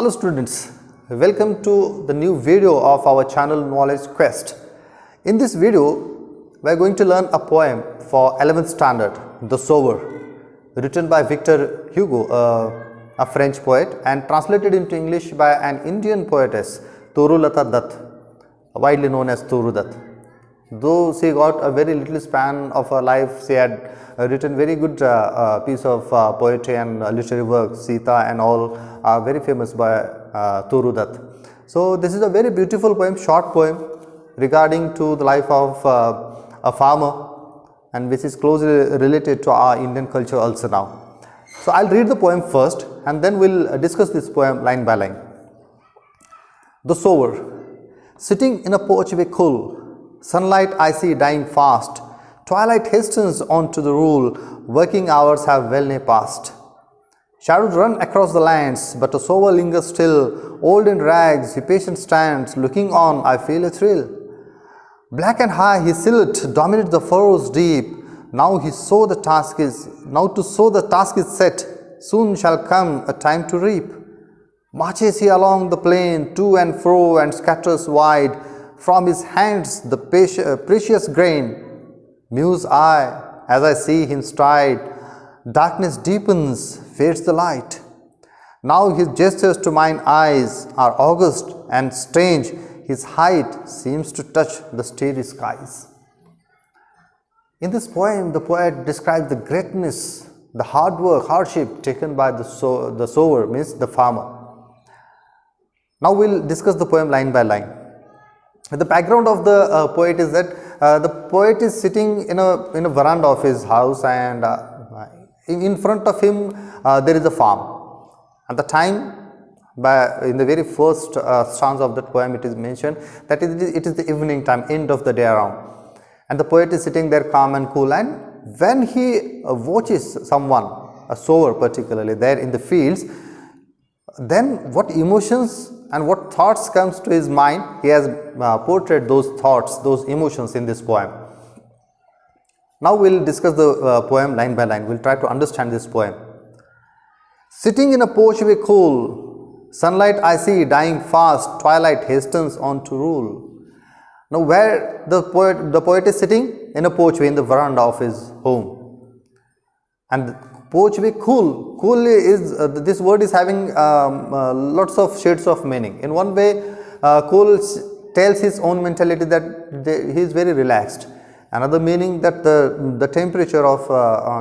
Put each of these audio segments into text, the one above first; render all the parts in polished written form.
Hello students, welcome to the new video of our channel Knowledge Quest. In this video, we are going to learn a poem for 11th standard, The Sower, written by Victor Hugo, a French poet, and translated into English by an Indian poetess, Torulata Dutt, widely known as Torulata Dutt. Though she got a very little span of her life, she had written very good piece of poetry and literary work. Sita and all are very famous by Torulata Dutt. So this is a very beautiful poem, short poem regarding to the life of a farmer, and which is closely related to our Indian culture also now. So I'll read the poem first and then we'll discuss this poem line by line. The Sower. Sitting in a porchway cool, sunlight I see dying fast, twilight hastens on to the rule, working hours have well nigh passed. Shadows run across the lands, but a sower lingers still, old in rags, he patient stands, looking on I feel a thrill. Black and high his silhouette dominates the furrows deep, now to sow the task is set, soon shall come a time to reap. Marches he along the plain, to and fro, and scatters wide, from his hands the precious grain. Muse I, as I see him stride, darkness deepens, fades the light. Now his gestures to mine eyes are august and strange, his height seems to touch the starry skies. In this poem, the poet describes the greatness, the hard work, hardship taken by the sower, means the farmer. Now we'll discuss the poem line by line. The background of the poet is that the poet is sitting in a veranda of his house, and in front of him there is a farm. At the time, in the very first stanza of that poem, it is mentioned that it is the evening time, end of the day around, and the poet is sitting there calm and cool, and when he watches someone, a sower particularly, there in the fields, then what emotions and what thoughts comes to his mind, he has portrayed those thoughts, those emotions in this poem. Now we'll discuss the poem line by line. We'll try to understand this poem. Sitting in a porchway cool, sunlight I see dying fast, twilight hastens on to rule. Now where the poet is sitting? In a porchway, in the veranda of his home. And porchway cool, cool is, this word is having lots of shades of meaning. In one way, cool tells his own mentality that he is very relaxed. Another meaning that the temperature of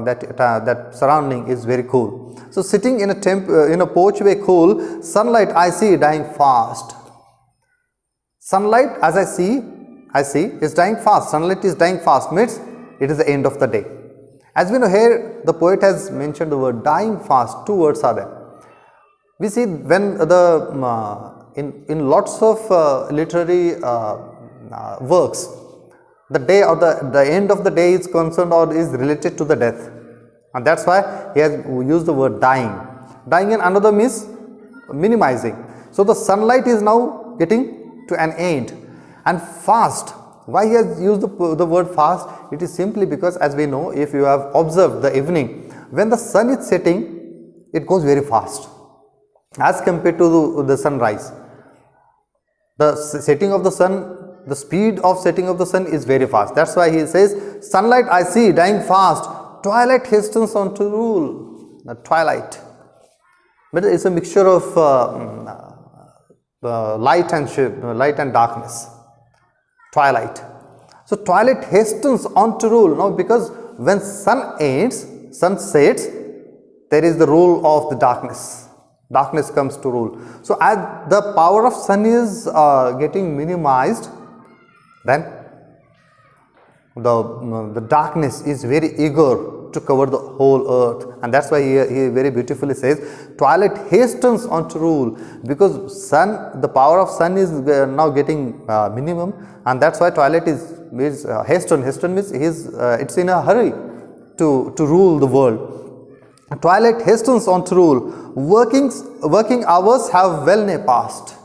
that surrounding is very cool. So sitting in a porchway cool, sunlight I see dying fast. Sunlight, as I see is dying fast. Sunlight is dying fast, means it is the end of the day. As we know, here the poet has mentioned the word dying fast. Two words are there. We see when in lots of literary works, the day or the end of the day is concerned or is related to the death, and that's why he has used the word dying. Dying in another means minimizing. So the sunlight is now getting to an end, and fast. Why he has used the word fast? It is simply because, as we know, if you have observed the evening, when the sun is setting, it goes very fast as compared to the sunrise. The setting of the sun, the speed of setting of the sun is very fast. That's why he says, sunlight I see dying fast, twilight hastens on to rule. The twilight, but it's a mixture of light and darkness. Twilight. So twilight hastens on to rule. Now because when sun sets, there is the rule of the darkness. Darkness comes to rule. So as the power of sun is getting minimized, then the darkness is very eager to cover the whole earth, and that's why he very beautifully says twilight hastens on to rule, because the power of sun is now getting minimum, and that's why twilight means hasten means it's in a hurry to rule the world. Twilight hastens on to rule, working hours have well nigh passed.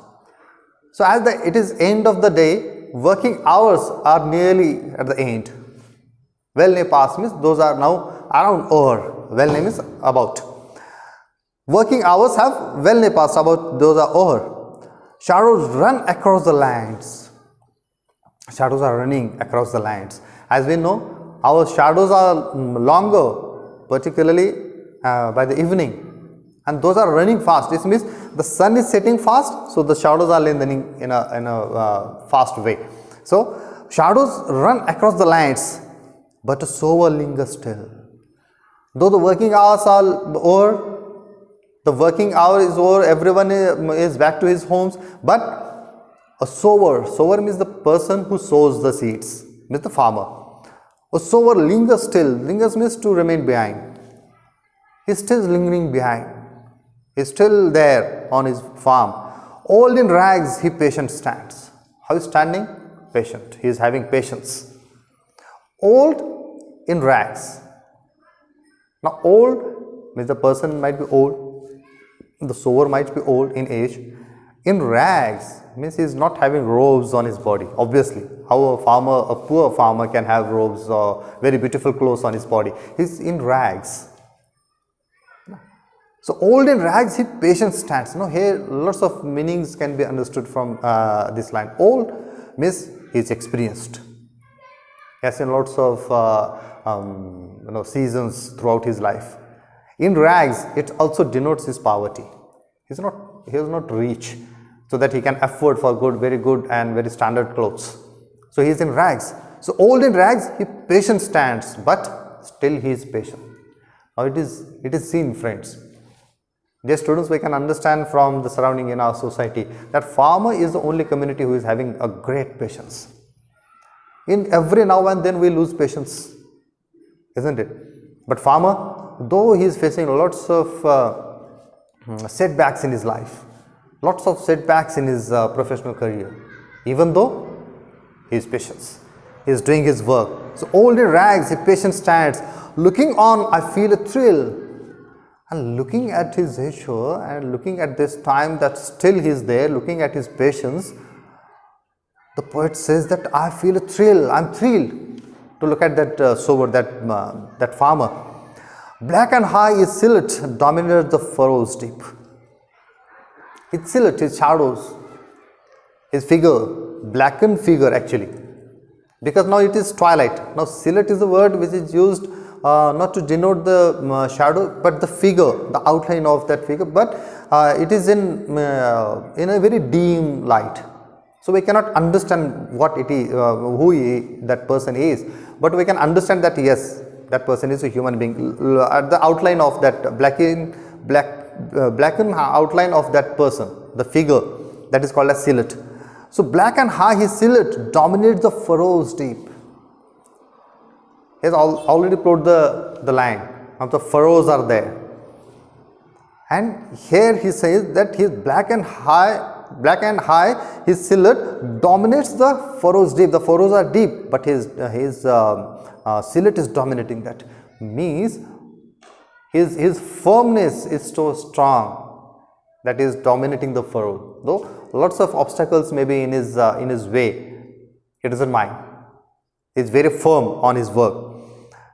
So as it is end of the day, working hours are nearly at the end. Well nigh past means those are now around over. Well nigh means about. Working hours have well passed, about those are over. Shadows run across the lands. Shadows are running across the lands. As we know, our shadows are longer, particularly by the evening, and those are running fast. This means the sun is setting fast, so the shadows are lengthening in a fast way. So shadows run across the lands, but a sower lingers still. Though the working hours are over, the working hour is over, everyone is back to his homes, but a sower means the person who sows the seeds, means the farmer. A sower lingers still. Lingers means to remain behind. He is still lingering behind. He is still there on his farm. Old in rags, he patient stands. How is standing? Patient. He is having patience. Old in rags. Now old means the person might be old. The sower might be old in age. In rags means he is not having robes on his body. Obviously, how a poor farmer can have robes or very beautiful clothes on his body. He is in rags. So old in rags, he patient stands. Now here lots of meanings can be understood from this line. Old means he is experienced. He has seen lots of seasons throughout his life. In rags, it also denotes his poverty. He has not rich, so that he can afford for very good and very standard clothes. So he is in rags. So old in rags, he patient stands, but still he is patient. Now it is seen, friends. Dear students, we can understand from the surrounding in our society that farmer is the only community who is having a great patience. In every now and then we lose patience, isn't it? But farmer, though he is facing lots of setbacks in his life, lots of setbacks in his professional career, even though he is patient, he is doing his work. So old in rags, he patient stands. Looking on, I feel a thrill. And looking at his issue and looking at this time that still he is there, looking at his patience, the poet says that I feel a thrill. I am thrilled to look at that sower, that farmer. Black and high, his silhouette dominates the furrows deep. His silhouette, his shadows, his figure, blackened figure actually, because now it is twilight. Now silhouette is a word which is used not to denote the shadow, but the figure, the outline of that figure, but it is in a very dim light. So we cannot understand what it is, that person is, but we can understand that yes, that person is a human being. At the outline of that blackened outline of that person, the figure, that is called as silhouette. So black and high, his silhouette dominates the furrows deep. He has already plotted the line. Now the furrows are there, and here he says that his black and high, his silhouette dominates the furrows deep. The furrows are deep, but his silhouette is dominating that. Means his firmness is so strong that is dominating the furrow. Though lots of obstacles may be in his way, he doesn't mind. He is very firm on his work.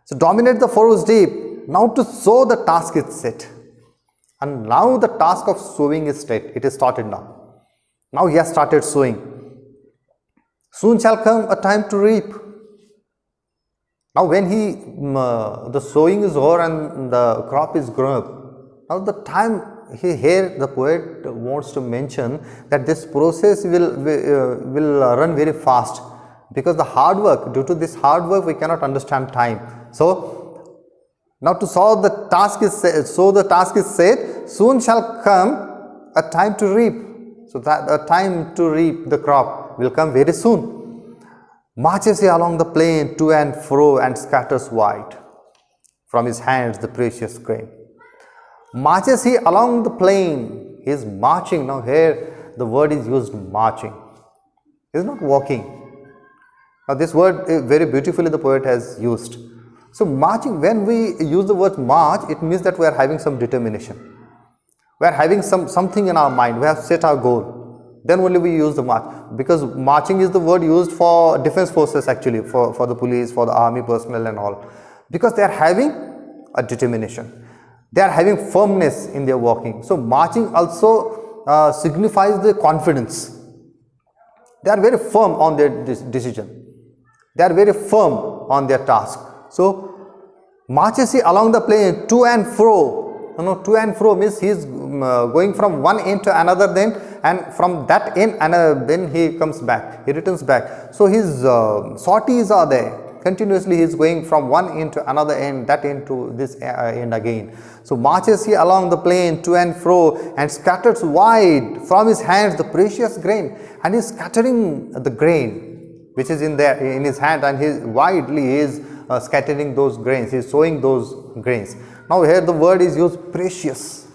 So dominate the furrows deep. Now to sow, the task is set. And now the task of sowing is set. It is started now. Now he has started sowing. Soon shall come a time to reap. Now when the sowing is over and the crop is grown up, now the time here the poet wants to mention that this process will run very fast, because the hard work, due to this hard work we cannot understand time. So now to sow, the task is set. So the task is set. Soon shall come a time to reap. So that a time to reap the crop will come very soon. Marches he along the plain to and fro, and scatters white from his hands the precious grain. Marches he along the plain. He is marching. Now here the word is used, marching. He is not walking. Now this word very beautifully the poet has used. So marching, when we use the word march, it means that we are having some determination. We are having something in our mind. We have set our goal. Then only we use the march, because marching is the word used for defense forces actually, for the police, for the army personnel and all, because they are having a determination. They are having firmness in their walking. So marching also signifies the confidence. They are very firm on their decision. They are very firm on their task. So marches he along the plain to and fro. To and fro means he is going from one end to another, then and from that end and then he comes back, he returns back. So his sorties are there. Continuously he is going from one end to another end, that end to this end again. So marches he along the plain to and fro, and scatters wide from his hands the precious grain. And he is scattering the grain which is in his hand, and he widely is scattering those grains, he is sowing those grains. Now here the word is used, precious.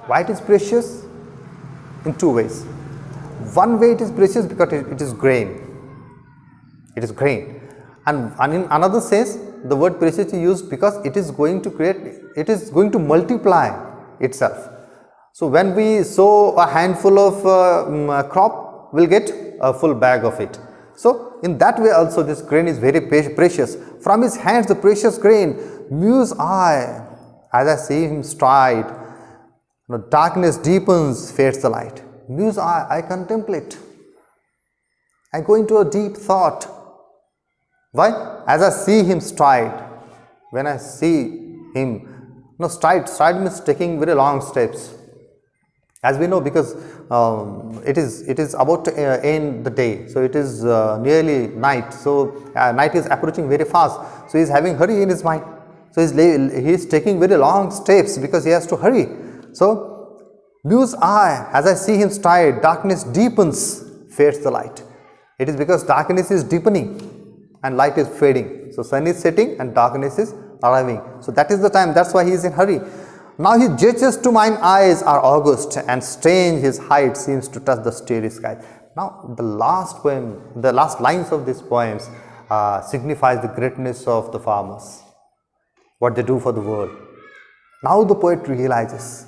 Why it is precious? In two ways. One way it is precious because it is grain. It is grain. And in another sense, the word precious is used because it is going to create, it is going to multiply itself. So when we sow a handful of crop, we'll get a full bag of it. So in that way also this grain is very precious. From his hands the precious grain, muse I as I see him stride. Darkness deepens, fades the light. Muse I contemplate. I go into a deep thought. Why? As I see him stride. When I see him, stride means taking very long steps. As we know, because it is about to end the day, so it is nearly night. So night is approaching very fast. So he is having hurry in his mind. So he is taking very long steps because he has to hurry. So muse I as I see him stride. Darkness deepens, fades the light. It is because darkness is deepening and light is fading. So sun is setting and darkness is arriving. So that is the time. That's why he is in hurry. Now his gestures to mine eyes are august, and strange his height seems to touch the starry sky. Now the last poem, the last lines of these poems signifies the greatness of the farmers, what they do for the world. Now the poet realizes.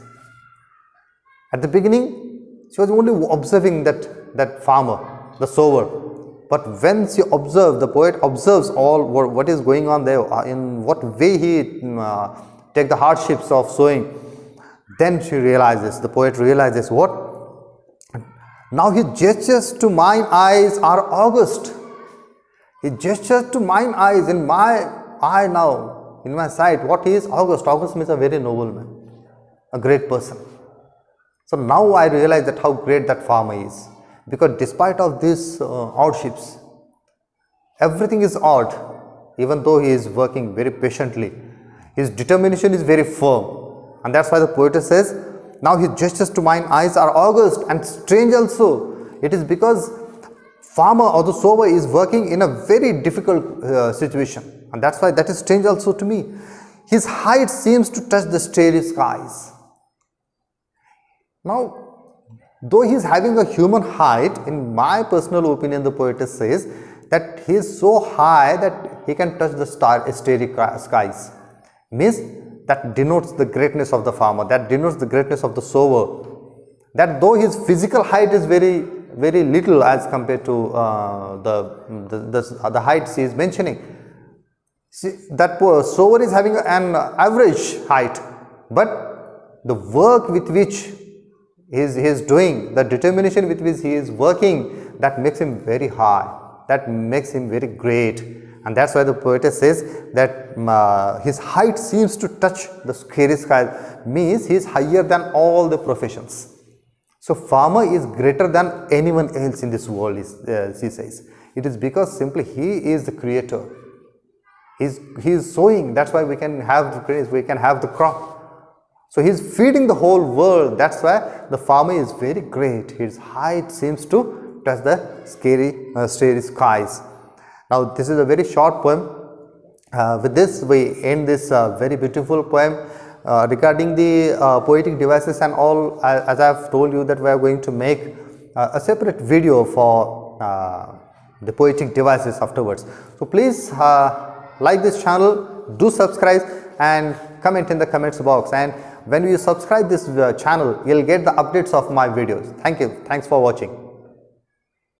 At the beginning, she was only observing that farmer, the sower. But when she observes, the poet observes all what is going on there, in what way he take the hardships of sowing, then she realizes, the poet realizes what? Now his gestures to mine eyes are august. His gestures to mine eyes, in my eye now, in my sight, what is august? August means a very noble man, a great person. So now I realize that how great that farmer is. Because despite of these hardships, everything is odd, even though he is working very patiently. His determination is very firm, and that's why the poet says, now his gestures to mine eyes are august and strange also. It is because farmer or the sower is working in a very difficult situation, and that's why that is strange also to me. His height seems to touch the starry skies. Now, though he is having a human height, in my personal opinion, the poetess says that he is so high that he can touch the starry skies. Means that denotes the greatness of the farmer, that denotes the greatness of the sower. That though his physical height is very, very little as compared to the height she is mentioning. See, that sower is having an average height, but the work with which he is doing, the determination with which he is working, that makes him very high, that makes him very great. And that's why the poetess says that his height seems to touch the starry sky, means he is higher than all the professions. So farmer is greater than anyone else in this world, she says. It is because simply he is the creator. He is sowing, that's why we can have the grains, we can have the crop. So he is feeding the whole world. That's why the farmer is very great. His height seems to touch the starry skies. Now this is a very short poem. With this we end this very beautiful poem. Regarding the poetic devices and all, as I have told you that we are going to make a separate video for the poetic devices afterwards. So please like this channel, do subscribe and comment in the comments box, and when you subscribe this channel, you will get the updates of my videos. Thank you. Thanks for watching.